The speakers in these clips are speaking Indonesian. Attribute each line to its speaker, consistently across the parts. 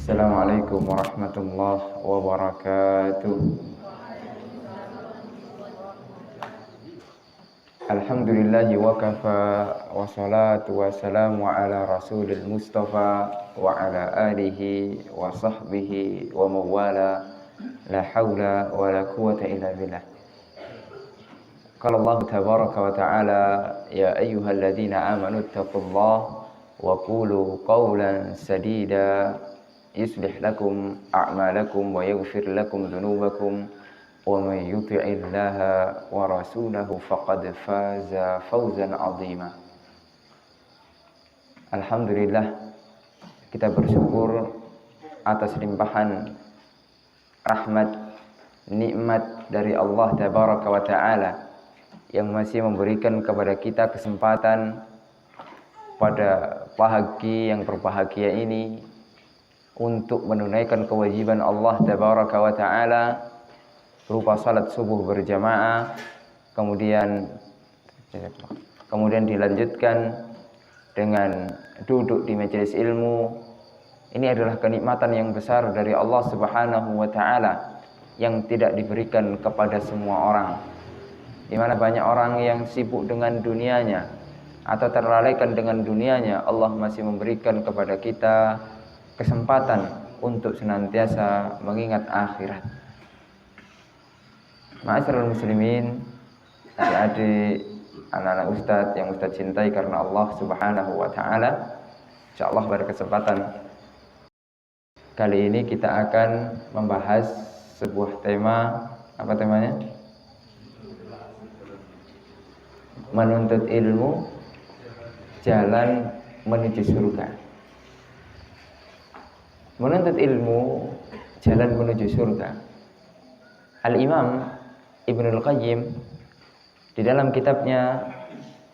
Speaker 1: Assalamualaikum warahmatullahi wabarakatuh. Alhamdulillahi wa kafa wa salatu wa salamu ala rasulil mustafa wa ala alihi wa sahbihi wa mawala la hawla wa la quwata illa billah. Qala Allah tabaraka wa ta'ala ya ayyuhalladzina amanu taqullaha wa qulu qawlan sadida yuslih lakum a'malakum wa yaghfir lakum dhunubakum wa may yuti'illaha wa rasulahu faqad faza fawzan 'azima. Alhamdulillah, kita bersyukur atas limpahan rahmat nikmat dari Allah tabaraka wa ta'ala yang masih memberikan kepada kita kesempatan pada pagi yang berbahagia ini untuk menunaikan kewajiban Allah tabaraka wa ta'ala berupa salat subuh berjamaah, kemudian dilanjutkan dengan duduk di majelis ilmu. Ini adalah kenikmatan yang besar dari Allah Subhanahu wa ta'ala yang tidak diberikan kepada semua orang. Di mana banyak orang yang sibuk dengan dunianya atau terlalaikan dengan dunianya, Allah masih memberikan kepada kita kesempatan untuk senantiasa mengingat akhirat. Ma'asyiral muslimin, adik-adik, anak-anak ustadz yang ustadz cintai karena Allah Subhanahu wa ta'ala, insyaallah pada kesempatan kali ini kita akan membahas sebuah tema. Apa temanya? Menuntut ilmu, jalan menuju surga. Menuntut ilmu, jalan menuju surga. Al-Imam Ibnul Qayyim di dalam kitabnya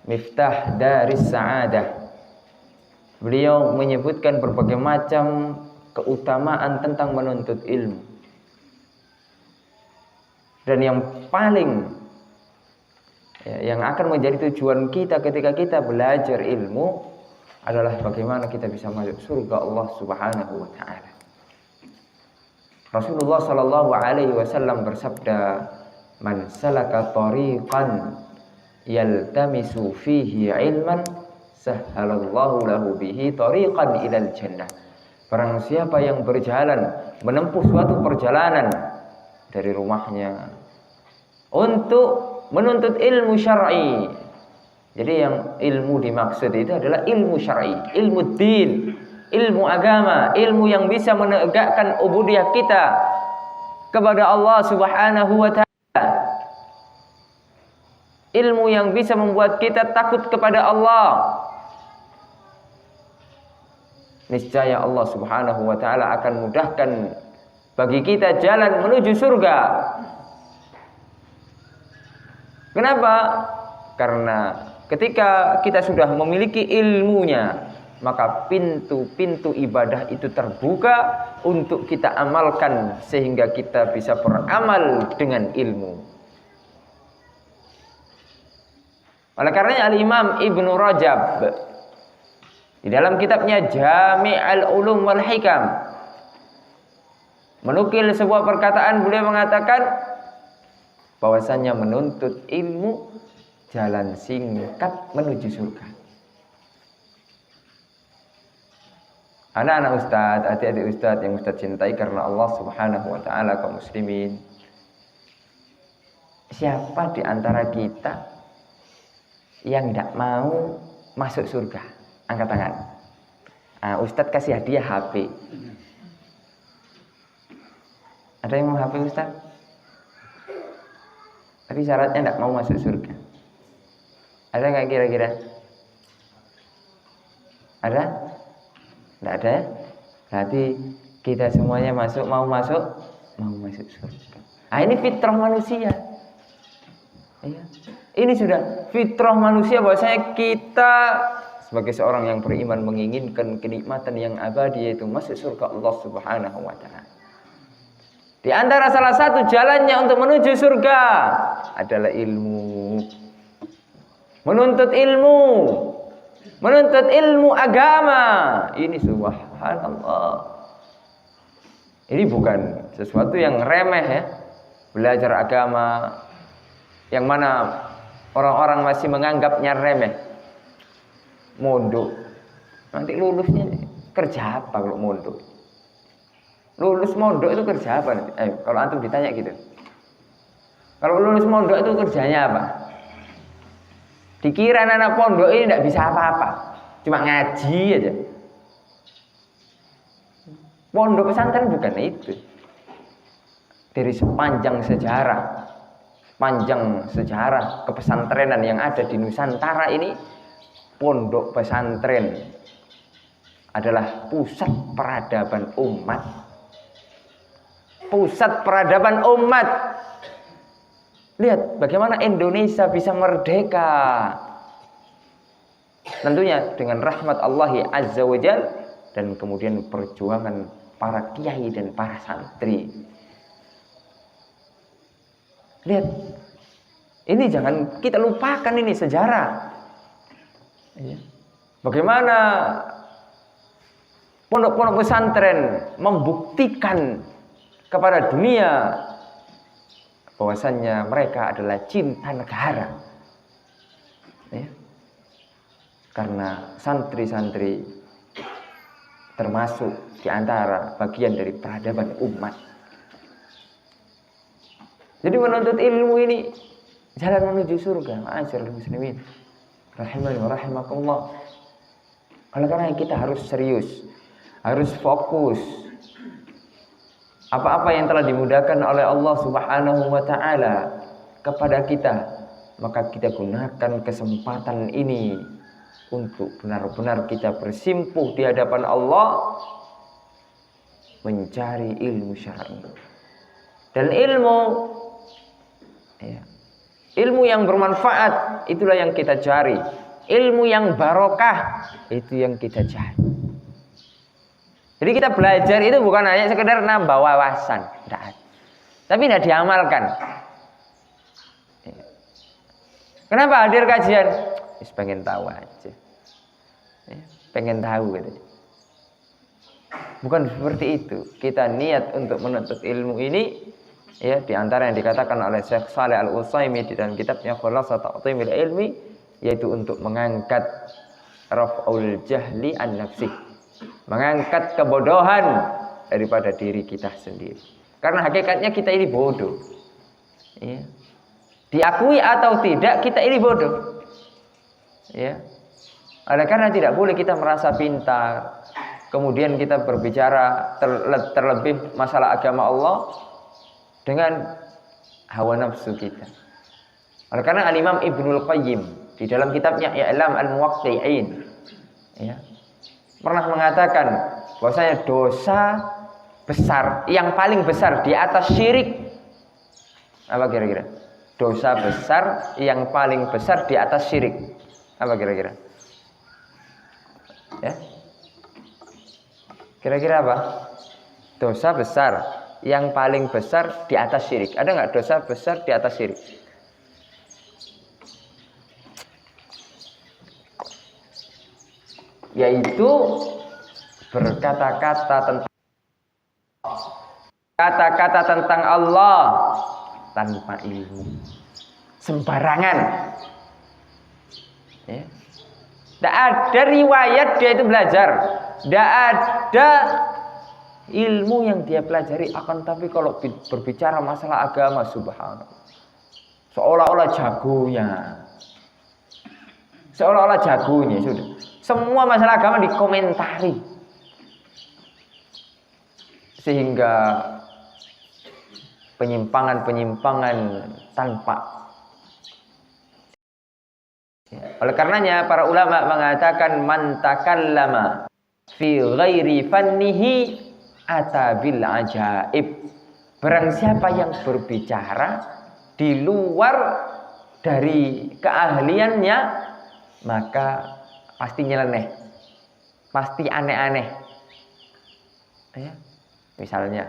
Speaker 1: Miftah Daris Sa'adah, beliau menyebutkan berbagai macam keutamaan tentang menuntut ilmu. Dan yang paling yang akan menjadi tujuan kita ketika kita belajar ilmu adalah bagaimana kita bisa masuk surga Allah Subhanahu wa ta'ala. Rasulullah sallallahu alaihi wasallam bersabda, "Man salaka tariqan yaltamisu fihi ilman, sahhalallahu lahu bihi tariqan ilal jannah." Barang siapa yang berjalan menempuh suatu perjalanan dari rumahnya untuk menuntut ilmu syar'i. Jadi yang ilmu dimaksud itu adalah ilmu syar'i, ilmu din, ilmu agama, ilmu yang bisa menegakkan ubudiyah kita kepada Allah Subhanahu wa ta'ala. Ilmu yang bisa membuat kita takut kepada Allah. Niscaya Allah Subhanahu wa ta'ala akan mudahkan bagi kita jalan menuju surga. Kenapa? Karena ketika kita sudah memiliki ilmunya, maka pintu-pintu ibadah itu terbuka untuk kita amalkan sehingga kita bisa beramal dengan ilmu. Oleh karenanya Al-Imam Ibnu Rajab di dalam kitabnya Jami'ul Ulum wal Hikam menukil sebuah perkataan, beliau mengatakan bahwasanya menuntut ilmu jalan singkat menuju surga. Anak-anak ustadz, adik-adik ustadz yang ustadz cintai karena Allah Subhanahu wa ta'ala, kaum muslimin, siapa di antara kita yang tidak mau masuk surga? Angkat tangan. Ustadz kasih hadiah HP. Ada yang mau HP ustadz? Tapi syaratnya tidak mau masuk surga. Ada nggak kira-kira? Ada? Tidak ada ya? Berarti kita semuanya mau masuk surga. Ini fitrah manusia. Ya. Ini sudah fitrah manusia bahwasanya kita sebagai seorang yang beriman menginginkan kenikmatan yang abadi, yaitu masuk surga Allah Subhanahu wa ta'ala. Di antara salah satu jalannya untuk menuju surga adalah ilmu. Menuntut ilmu. Menuntut ilmu agama. Ini subhanallah. Ini bukan sesuatu yang remeh ya. Belajar agama yang mana orang-orang masih menganggapnya remeh. Mondok. Nanti lulusnya kerja apa kalau mondok? Lulus mondok itu kerja apa nanti? Kalau antum ditanya gitu. Kalau lulus mondok itu kerjanya apa? Dikira anak pondok ini tidak bisa apa-apa. Cuma ngaji aja. Pondok pesantren bukan itu. Dari sepanjang sejarah kepesantrenan yang ada di Nusantara ini, pondok pesantren adalah pusat peradaban umat. Pusat peradaban umat. Lihat bagaimana Indonesia bisa merdeka. Tentunya dengan rahmat Allah Azza wa Jalla dan kemudian perjuangan para kiai dan para santri. Lihat, ini jangan kita lupakan, ini sejarah. Bagaimana pondok-pondok pesantren membuktikan kepada dunia bahwasannya mereka adalah cinta negara. Karena santri-santri termasuk di antara bagian dari peradaban umat. Jadi menuntut ilmu ini jalan menuju surga. Ma'asyiral muslimin rahimani wa rahimakumullah. Oleh karena kita harus serius, harus fokus. Apa-apa yang telah dimudahkan oleh Allah Subhanahu wa taala kepada kita, maka kita gunakan kesempatan ini untuk benar-benar kita bersimpuh di hadapan Allah mencari ilmu syar'i. Dan ilmu yang bermanfaat itulah yang kita cari. Ilmu yang barokah itu yang kita cari. Jadi kita belajar itu bukan hanya sekedar nambah wawasan, tapi tidak diamalkan. Kenapa hadir kajian? Pengen tahu aja, pengen tahu gitu. Bukan seperti itu. Kita niat untuk menuntut ilmu ini, ya, di antara yang dikatakan oleh Syekh Shalih Al-Utsaimin di dalam kitabnya Khulasat Ta'timil Ilmi, yaitu untuk mengangkat raf'ul jahli an nafsi, mengangkat kebodohan daripada diri kita sendiri. Karena hakikatnya kita ini bodoh. Ya. Diakui atau tidak, kita ini bodoh. Ya. Oleh karena tidak boleh kita merasa pintar, kemudian kita berbicara terlebih masalah agama Allah dengan hawa nafsu kita. Oleh karena Al-Imam Ibnul Qayyim di dalam kitabnya I'lam Al-Muwaqqi'in, ya, pernah mengatakan bahwasanya dosa besar yang paling besar di atas syirik, apa kira-kira? Dosa besar yang paling besar di atas syirik, apa kira-kira? Ya, kira-kira apa? Dosa besar yang paling besar di atas syirik. Ada nggak dosa besar di atas syirik? Yaitu berkata-kata tentang Allah tanpa ilmu, sembarangan. Ya. Tidak ada riwayat dia itu belajar, tidak ada ilmu yang dia pelajari. Akan tapi kalau berbicara masalah agama, subhanallah, seolah-olah jagonya sudah. Semua masalah agama dikomentari, sehingga penyimpangan tanpa. Oleh karenanya para ulama mengatakan man takallama fi ghairi fannihi ata bil ajaib. Barang siapa yang berbicara di luar dari keahliannya, maka pasti nyeleneh, pasti aneh-aneh. Ya, misalnya,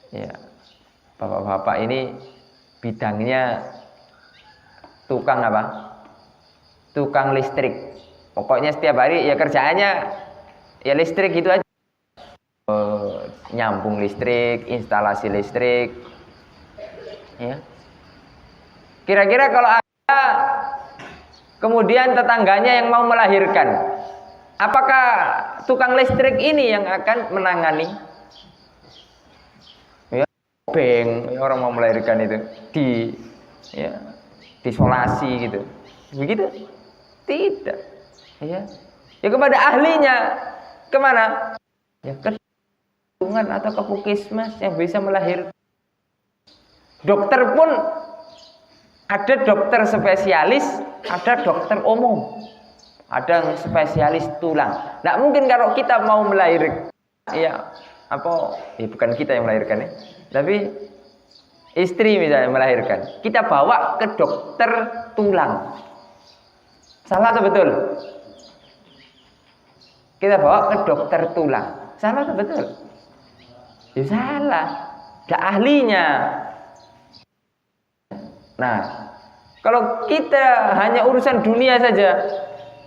Speaker 1: ya, bapak-bapak ini bidangnya tukang apa? Tukang listrik. Pokoknya setiap hari ya kerjaannya ya listrik gitu aja. nyambung listrik, instalasi listrik. Ya. Kira-kira kalau ada kemudian tetangganya yang mau melahirkan, apakah tukang listrik ini yang akan menangani? Ya, orang mau melahirkan itu diisolasi gitu. Begitu? Tidak. Ya. Ya kepada ahlinya. Kemana? Ya ke kandungan atau ke puskesmas yang bisa melahirkan. Dokter pun ada dokter spesialis, ada dokter umum, ada yang spesialis tulang. Nggak mungkin kalau kita mau melahirkan, bukan kita yang melahirkan ya, tapi istri misalnya melahirkan, kita bawa ke dokter tulang. Salah atau betul? Kita bawa ke dokter tulang. Salah atau betul? Ya salah. Ada ahlinya. Nah, kalau kita hanya urusan dunia saja,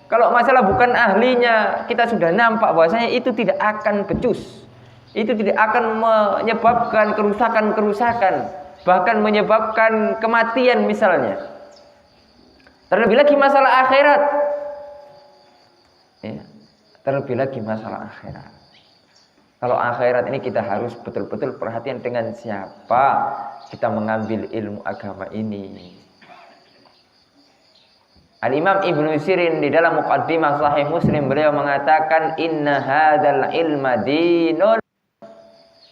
Speaker 1: kalau masalah bukan ahlinya, kita sudah nampak bahwasanya itu tidak akan becus. Itu tidak akan menyebabkan kerusakan-kerusakan, bahkan menyebabkan kematian misalnya. Terlebih lagi masalah akhirat. Ya, terlebih lagi masalah akhirat. Kalau akhirat ini kita harus betul-betul perhatian dengan siapa kita mengambil ilmu agama ini. Al-Imam Ibnu Sirin di dalam Muqaddimah Sahih Muslim beliau mengatakan inna hadzal ilma dinun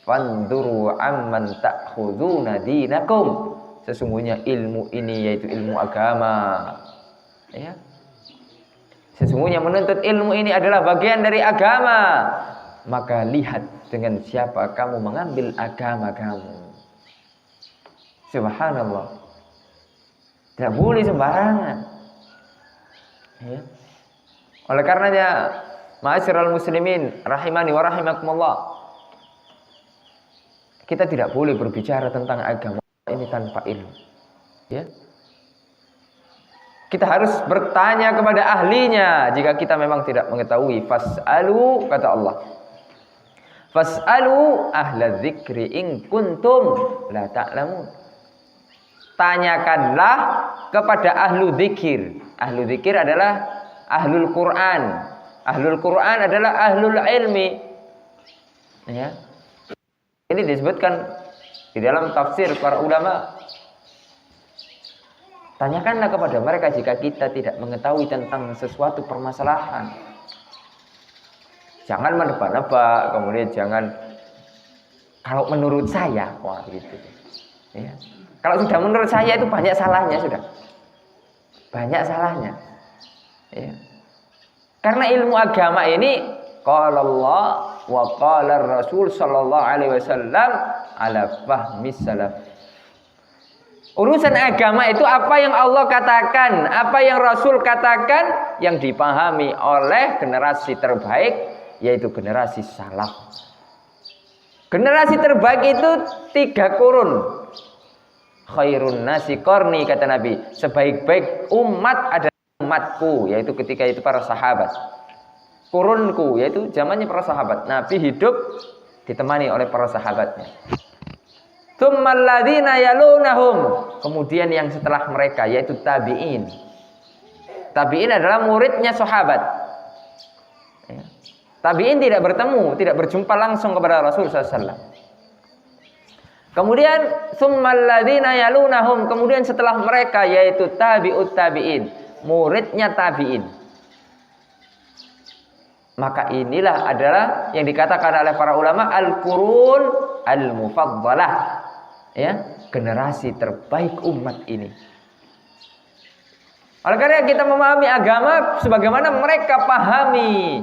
Speaker 1: fanduru amman ta'khuduna dinakum. Sesungguhnya ilmu ini yaitu ilmu agama. Ya. Sesungguhnya menuntut ilmu ini adalah bagian dari agama. Maka lihat dengan siapa kamu mengambil agama kamu. Subhanallah. Tidak boleh sembarangan. Ya. Oleh karenanya, ma'asyiral muslimin rahimani wa rahimakumullah, kita tidak boleh berbicara tentang agama ini tanpa ilmu. Ya. Kita harus bertanya kepada ahlinya jika kita memang tidak mengetahui. Fas'alu, kata Allah. Fas'alu ahla dzikri in kuntum la ta'lamun. Tanyakanlah kepada ahlu dzikir. Ahlu dzikir adalah ahlul Quran. Ahlul Quran adalah ahlul ilmi. Ya. Ini disebutkan di dalam tafsir para ulama. Tanyakanlah kepada mereka jika kita tidak mengetahui tentang sesuatu permasalahan. Jangan menebak-nebak, kemudian jangan kalau menurut saya, wah gitu. Ya. Kalau sudah menurut saya itu banyak salahnya sudah. Banyak salahnya. Ya. Karena ilmu agama ini qala Allah wa qala Rasul sallallahu alaihi wasallam ala fahmi salaf. Urusan agama itu apa yang Allah katakan, apa yang Rasul katakan, yang dipahami oleh generasi terbaik, yaitu generasi salaf. Generasi terbaik itu 3 kurun. Khairun nasi qarni, kata Nabi. Sebaik-baik umat adalah umatku, yaitu ketika itu para sahabat. Kurunku, yaitu zamannya para sahabat. Nabi hidup ditemani oleh para sahabatnya. Tsummal ladzina yalunahum, kemudian yang setelah mereka yaitu tabi'in. Tabi'in adalah muridnya sahabat. Ya. Tabi'in tidak bertemu, tidak berjumpa langsung kepada Rasul sallallahu alaihi wasallam. Kemudian tsummal ladzina yalunahum, kemudian setelah mereka yaitu tabi'ut tabi'in, muridnya tabi'in. Maka inilah adalah yang dikatakan oleh para ulama al-qurun al-mufaddalah. Ya, generasi terbaik umat ini. Oleh karena kita memahami agama sebagaimana mereka pahami.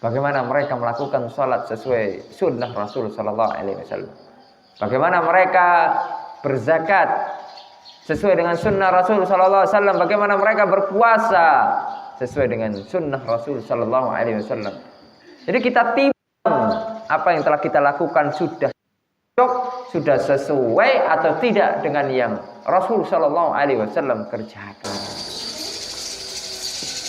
Speaker 1: Bagaimana mereka melakukan salat sesuai sunnah Rasul sallallahu alaihi wasallam. Bagaimana mereka berzakat sesuai dengan sunnah Rasul sallallahu alaihi wasallam. Bagaimana mereka berpuasa sesuai dengan sunnah Rasul sallallahu alaihi wasallam. Jadi kita timbang apa yang telah kita lakukan sudah sesuai atau tidak dengan yang Rasul sallallahu alaihi wasallam kerjakan.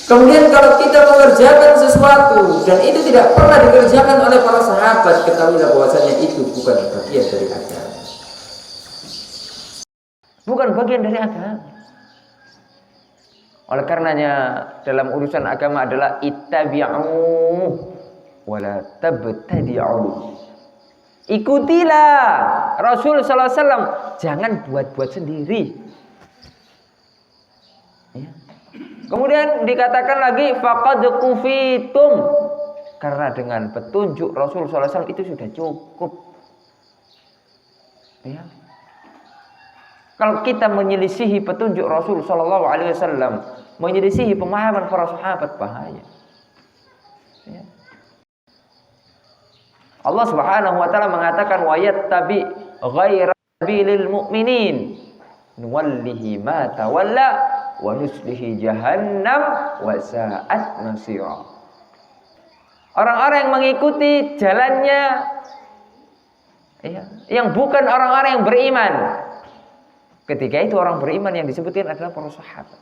Speaker 2: Kemudian kalau kita mengerjakan sesuatu dan itu tidak pernah dikerjakan oleh para sahabat, ketahuilah bahwasanya itu bukan bagian dari agama.
Speaker 1: Bukan bagian dari agama. Oleh karenanya dalam urusan agama adalah ittabi'u wa la tabtadi'u. Ikutilah Rasul sallallahu alaihi wasallam, jangan buat-buat sendiri. Ya. Kemudian dikatakan lagi faqad kufitum, karena dengan petunjuk Rasul sallallahu alaihi wasallam itu sudah cukup. Ya. Kalau kita menyelisihi petunjuk Rasul sallallahu alaihi wasallam, menyelisihi pemahaman para sahabat, bahaya. Ya. Allah Subhanahu wa taala mengatakan wa yattabi ghaira sabilil mu'minin nuwallihi ma tawalla wa nuslihi jahannam wa sa'at masira. Orang-orang yang mengikuti jalannya ya, yang bukan orang-orang yang beriman. Ketika itu orang beriman yang disebutkan adalah para sahabat.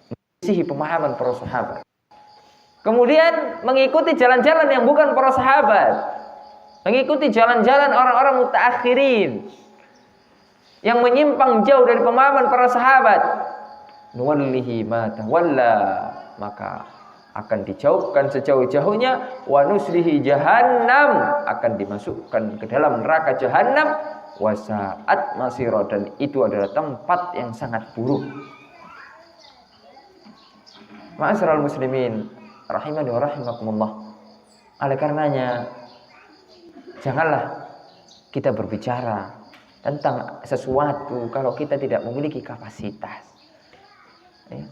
Speaker 1: Menyelisihi pemahaman para sahabat. Kemudian mengikuti jalan-jalan yang bukan para sahabat. Mengikuti jalan-jalan orang-orang mutaakhirin yang menyimpang jauh dari pemahaman para sahabat. Nuwallihi ma tawalla, maka akan dijauhkan sejauh-jauhnya, wa nuslihi jahannam, akan dimasukkan ke dalam neraka jahannam, wa sa'at masira, dan itu adalah tempat yang sangat buruk. Ma'asyiral muslimin rahimani wa rahimakumullah. Oleh karenanya janganlah kita berbicara tentang sesuatu kalau kita tidak memiliki kapasitas. Ya.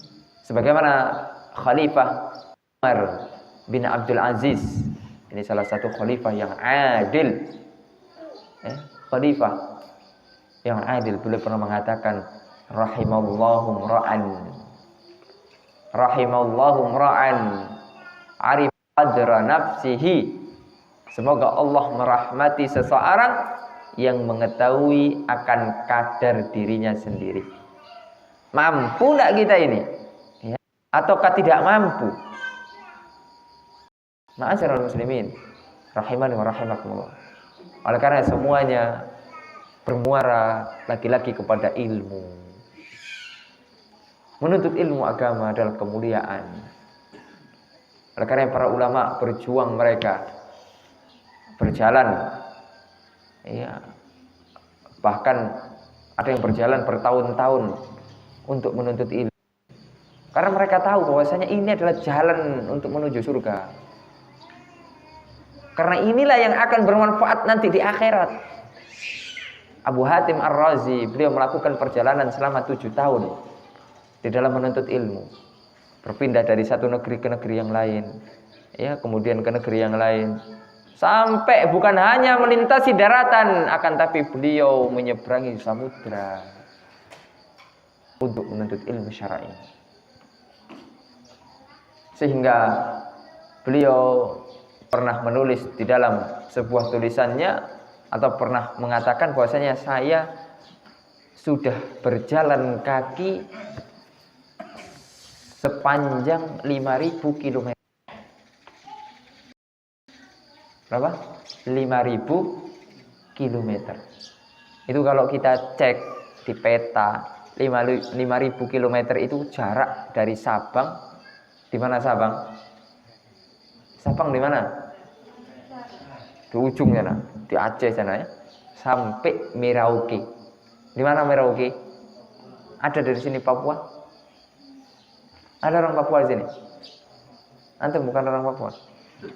Speaker 1: Sebagaimana Khalifah Umar bin Abdul Aziz, ini salah satu khalifah yang adil. Ya. Khalifah yang adil, beliau pernah mengatakan rahimallahu ra'an arif qadra nafsihi. Semoga Allah merahmati seseorang yang mengetahui akan kadar dirinya sendiri. Mampu enggak kita ini? Ya. Ataukah tidak mampu? Ma'asyiral muslimin rahimani wa rahimakumullah. Oleh karena semuanya bermuara lagi-lagi kepada ilmu. Menuntut ilmu agama adalah kemuliaan. Oleh karena para ulama berjuang, mereka berjalan, ya, bahkan ada yang berjalan bertahun-tahun untuk menuntut ilmu. Karena mereka tahu bahwasanya ini adalah jalan untuk menuju surga. Karena inilah yang akan bermanfaat nanti di akhirat. Abu Hatim Ar-Razi, beliau melakukan perjalanan selama 7 tahun di dalam menuntut ilmu. Berpindah dari satu negeri ke negeri yang lain, ya, kemudian ke negeri yang lain, sampai bukan hanya melintasi daratan, akan tapi beliau menyeberangi samudra untuk menuntut ilmu syar'i. Sehingga beliau pernah menulis di dalam sebuah tulisannya, atau pernah mengatakan bahwasanya saya sudah berjalan kaki sepanjang 5.000 km. Berapa? 5.000 km. Itu kalau kita cek di peta, 5.000 km itu jarak dari Sabang. Di mana Sabang? Sabang di mana? Di ujung sana, di Aceh sana ya. Sampai Merauke. Di mana Merauke? Ada dari sini Papua? Ada orang Papua di sini? Antum bukan orang Papua?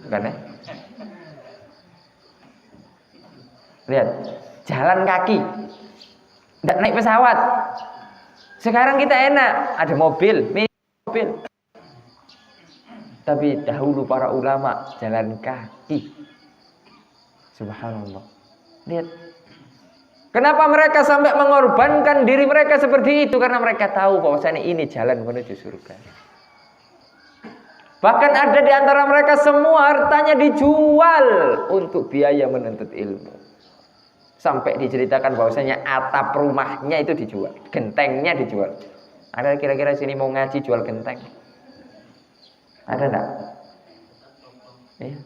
Speaker 1: Bukan ya? Lihat, jalan kaki, tidak naik pesawat. Sekarang kita enak, ada mobil. Tapi dahulu para ulama jalan kaki. Subhanallah. Lihat, kenapa mereka sampai mengorbankan diri mereka seperti itu? Karena mereka tahu bahwasanya ini jalan menuju surga. Bahkan ada di antara mereka semua hartanya dijual untuk biaya menuntut ilmu. Sampai diceritakan bahwasanya atap rumahnya itu dijual, gentengnya dijual. Ada kira-kira sini mau ngaji jual genteng? Ada enggak? Ya.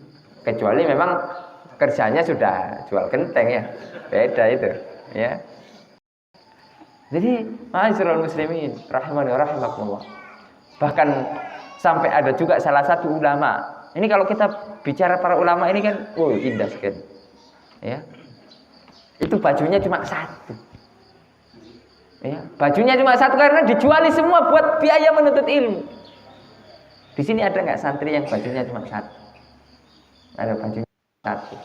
Speaker 1: Kecuali memang kerjanya sudah jual genteng ya. Beda itu, ya. Jadi, ma'asyiral muslimin rahimani wa rahimakumullah. Bahkan sampai ada juga salah satu ulama. Ini kalau kita bicara para ulama ini kan, indah sekali. Ya. Itu bajunya cuma satu. Ya, bajunya cuma satu karena dijuali semua buat biaya menuntut ilmu. Di sini ada nggak santri yang bajunya cuma satu? Ada bajunya satu.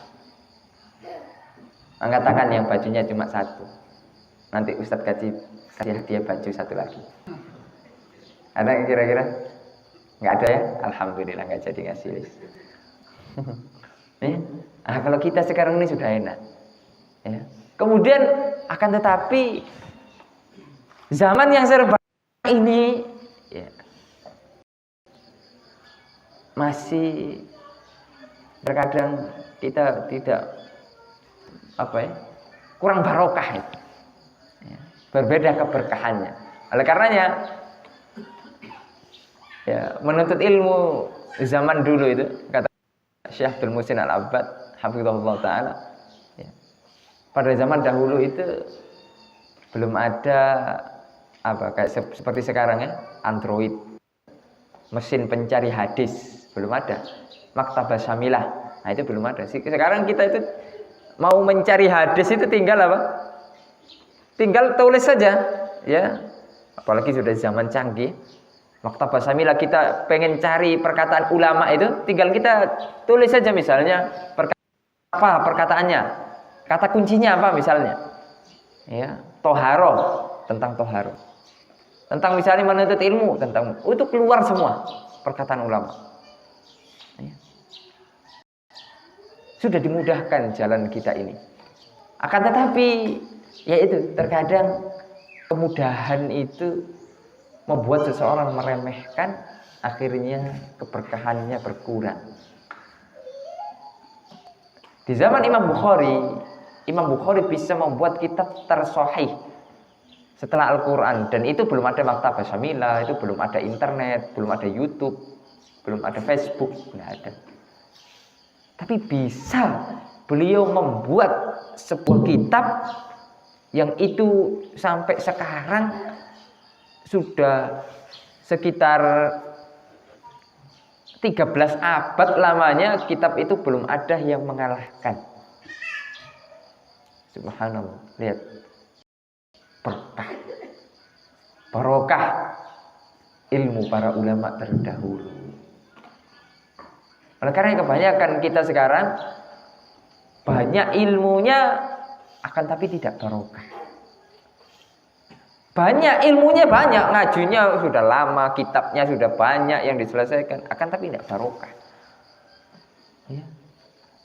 Speaker 1: Angkat tangan yang bajunya cuma satu. Nanti Ustadz kasih hadiah baju satu lagi. Ada kira-kira? Nggak ada ya? Alhamdulillah nggak jadi ngasih list. Kalau kita sekarang ini sudah enak. Ya. Kemudian akan tetapi zaman yang serba ini ya, masih terkadang kita tidak kurang barokah ya. Berbeda keberkahannya. Oleh karenanya ya, menuntut ilmu zaman dulu itu kata Syekh Abdul Muhsin Al-Abbad hafizahullah taala ya, pada zaman dahulu itu belum ada kayak seperti sekarang ya, Android, mesin pencari hadis belum ada, maktabah syamilah, nah itu belum ada. Sekarang kita itu mau mencari hadis itu tinggal tinggal tulis saja ya, apalagi sudah zaman canggih. Maktabah syamilah, kita pengen cari perkataan ulama itu tinggal kita tulis saja, misalnya apa perkataannya, kata kuncinya apa misalnya ya, toharo, tentang toharo, tentang misalnya menuntut ilmu, tentang itu keluar semua perkataan ulama ya. Sudah dimudahkan jalan kita ini. Akan tetapi yaitu terkadang kemudahan itu membuat seseorang meremehkan, akhirnya keberkahannya berkurang. Di zaman Imam Bukhari bisa membuat kitab tersahih setelah Al-Quran, dan itu belum ada maktabah syamilah, itu belum ada internet, belum ada YouTube, belum ada Facebook, nggak ada. Tapi bisa beliau membuat sebuah kitab yang itu sampai sekarang sudah sekitar 13 abad lamanya, kitab itu belum ada yang mengalahkan. Subhanallah, lihat barokah ilmu para ulama terdahulu. Oleh karena kebanyakan kita sekarang banyak ilmunya, akan tapi tidak barokah. Banyak ilmunya, banyak ngajunya sudah lama, kitabnya sudah banyak yang diselesaikan, akan tapi tidak barokah ya.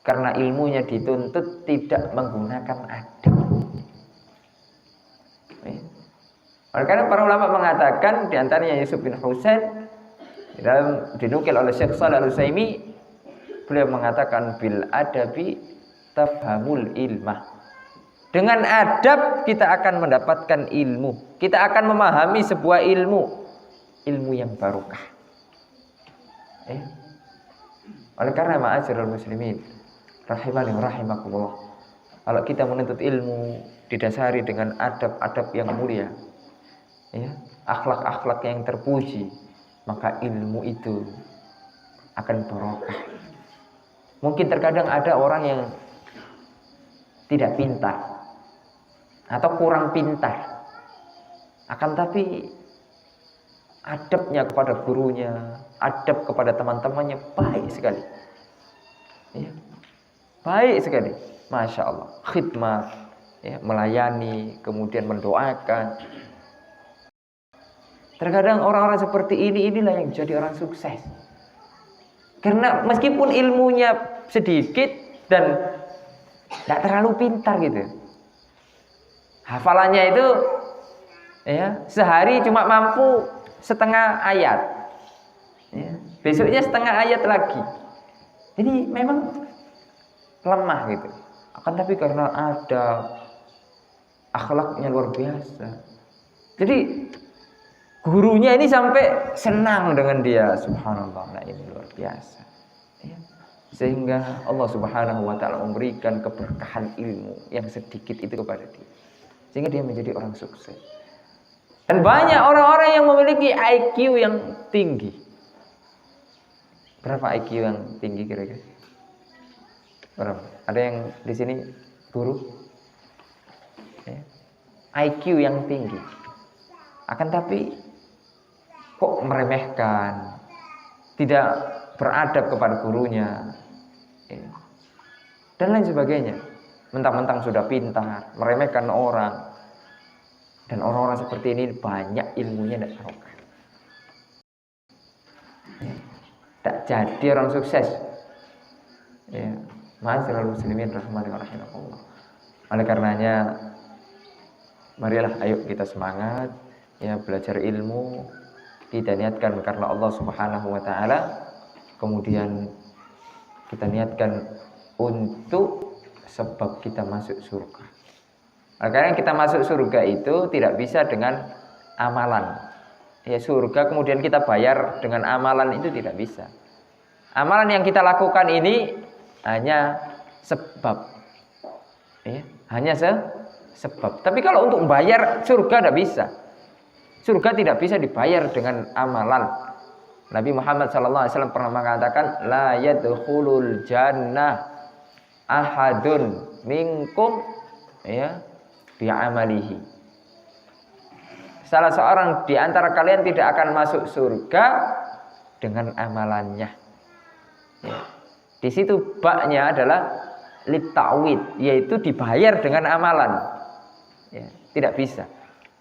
Speaker 1: Karena ilmunya dituntut tidak menggunakan adab ya. Oleh karena para ulama mengatakan, diantaranya Yusuf bin Husain, dalam dinukil oleh Syekh Shalih Al-Utsaimin, beliau mengatakan bil adabi tafhamul ilmah. Dengan adab kita akan mendapatkan ilmu, kita akan memahami sebuah ilmu yang barokah. Oleh karena ma'asyiral muslimin rahimani wa rahimakumullah, kalau kita menuntut ilmu didasari dengan adab-adab yang mulia ya, akhlak-akhlak yang terpuji, maka ilmu itu akan barokah. Mungkin terkadang ada orang yang tidak pintar atau kurang pintar, akan tapi adabnya kepada gurunya, adab kepada teman-temannya baik sekali ya, baik sekali, masya Allah, khidmat ya, melayani, kemudian mendoakan. Terkadang orang-orang seperti inilah yang jadi orang sukses, karena meskipun ilmunya sedikit dan tidak terlalu pintar gitu, hafalannya itu ya, sehari cuma mampu setengah ayat ya, besoknya setengah ayat lagi. Jadi memang lemah gitu, akan tapi karena ada akhlaknya luar biasa. Jadi gurunya ini sampai senang dengan dia. Subhanallah, nah ini luar biasa. Ya. Sehingga Allah Subhanahu wa taala memberikan keberkahan ilmu yang sedikit itu kepada dia. Sehingga dia menjadi orang sukses. Dan banyak orang-orang yang memiliki IQ yang tinggi. Berapa IQ yang tinggi kira-kira? Berapa? Ada yang di sini guru? Ya. IQ yang tinggi. Akan tapi kok meremehkan, tidak beradab kepada gurunya, ya, dan lain sebagainya. Mentang-mentang sudah pintar, meremehkan orang. Dan orang-orang seperti ini banyak ilmunya tidak barokah. Ya, tak jadi orang sukses. Ya, ma'asyiral muslimin rahimani wa rahimakumullah. Oleh karenanya, marilah ayo kita semangat, ya, belajar ilmu. Kita niatkan karena Allah Subhanahu wa taala, kemudian kita niatkan untuk sebab kita masuk surga. Karena kita masuk surga itu tidak bisa dengan amalan. Ya, surga kemudian kita bayar dengan amalan itu tidak bisa. Amalan yang kita lakukan ini hanya sebab. Ya, hanya sebab. Tapi kalau untuk bayar surga tidak bisa. Surga tidak bisa dibayar dengan amalan. Nabi Muhammad SAW pernah mengatakan, la yadkhulul jannah ahadun minkum, ya, bi'amalihi. Salah seorang di antara kalian tidak akan masuk surga dengan amalannya. Ya. Di situ baknya adalah litawid, yaitu dibayar dengan amalan. Ya, tidak bisa.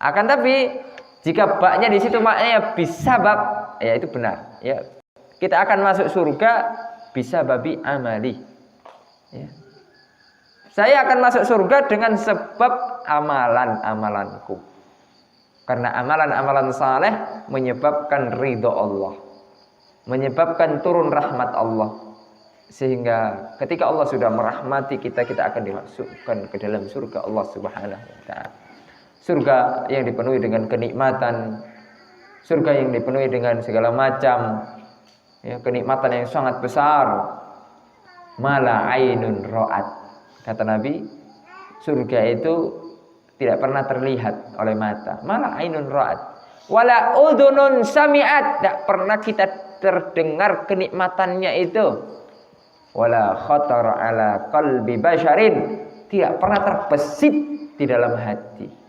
Speaker 1: Akan tapi jika baknya di situ maknanya bisabab, ya itu benar. Ya, kita akan masuk surga bisababi amali. Ya. Saya akan masuk surga dengan sebab amalan-amalanku. Karena amalan-amalan saleh menyebabkan ridho Allah, menyebabkan turun rahmat Allah. Sehingga ketika Allah sudah merahmati kita, kita akan dimasukkan ke dalam surga Allah Subhanahu wa taala. Surga yang dipenuhi dengan kenikmatan, surga yang dipenuhi dengan segala macam, ya, kenikmatan yang sangat besar. Mala ainun ra'at. Kata Nabi, surga itu tidak pernah terlihat oleh mata. Mala ainun ra'at. Wala udhunun sami'at. Tidak pernah kita terdengar kenikmatannya itu. Wala khatar ala qalbi basharin. Tidak pernah terbesit di dalam hati.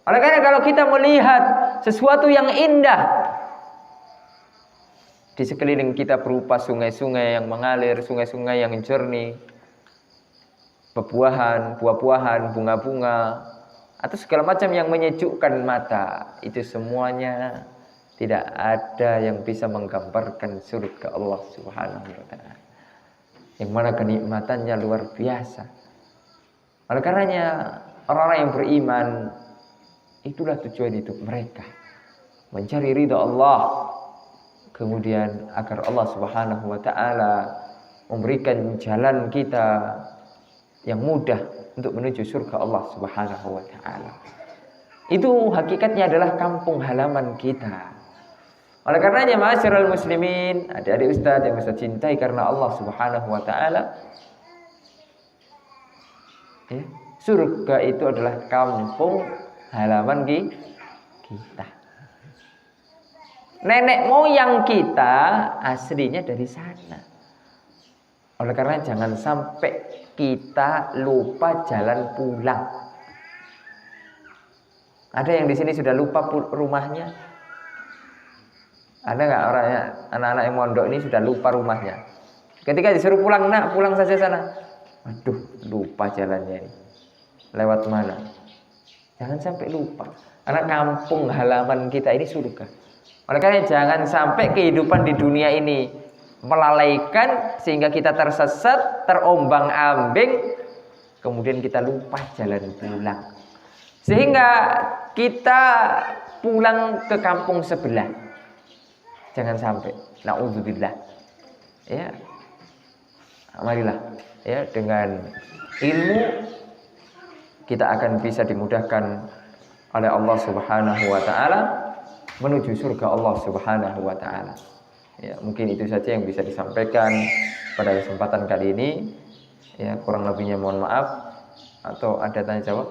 Speaker 1: Oleh karena kalau kita melihat sesuatu yang indah di sekeliling kita berupa sungai-sungai yang mengalir, sungai-sungai yang jernih, buah-buahan, bunga-bunga, atau segala macam yang menyejukkan mata, itu semuanya tidak ada yang bisa menggambarkan surga Allah Subhanahu wa taala. Yang mana kenikmatannya luar biasa. Oleh karenanya orang-orang yang beriman, itulah tujuan hidup mereka, mencari ridha Allah, kemudian agar Allah Subhanahu wa taala memberikan jalan kita yang mudah untuk menuju surga Allah Subhanahu wa taala. Itu hakikatnya adalah kampung halaman kita. Oleh karenanya ma'asyiral muslimin, adik-adik ustaz yang saya cintai karena Allah Subhanahu wa taala, ya, surga itu adalah kampung halaman kita. Nenek moyang kita aslinya dari sana. Oleh karena jangan sampai kita lupa jalan pulang. Ada yang di sini sudah lupa rumahnya? Ada nggak orangnya, anak-anak yang mondok ini sudah lupa rumahnya? Ketika disuruh pulang, nak pulang saja sana. Aduh, lupa jalannya ini. Lewat mana? Jangan sampai lupa. Karena kampung halaman kita ini surga. Oleh karena jangan sampai kehidupan di dunia ini melalaikan sehingga kita tersesat, terombang-ambing, kemudian kita lupa jalan pulang. Sehingga kita pulang ke kampung sebelah. Jangan sampai. Na'udzubillah. Ya. Marilah, ya, dengan ilmu kita akan bisa dimudahkan oleh Allah Subhanahu wa taala menuju surga Allah Subhanahu wa taala. Ya, mungkin itu saja yang bisa disampaikan pada kesempatan kali ini. Ya, kurang lebihnya mohon maaf. Atau ada tanya jawab?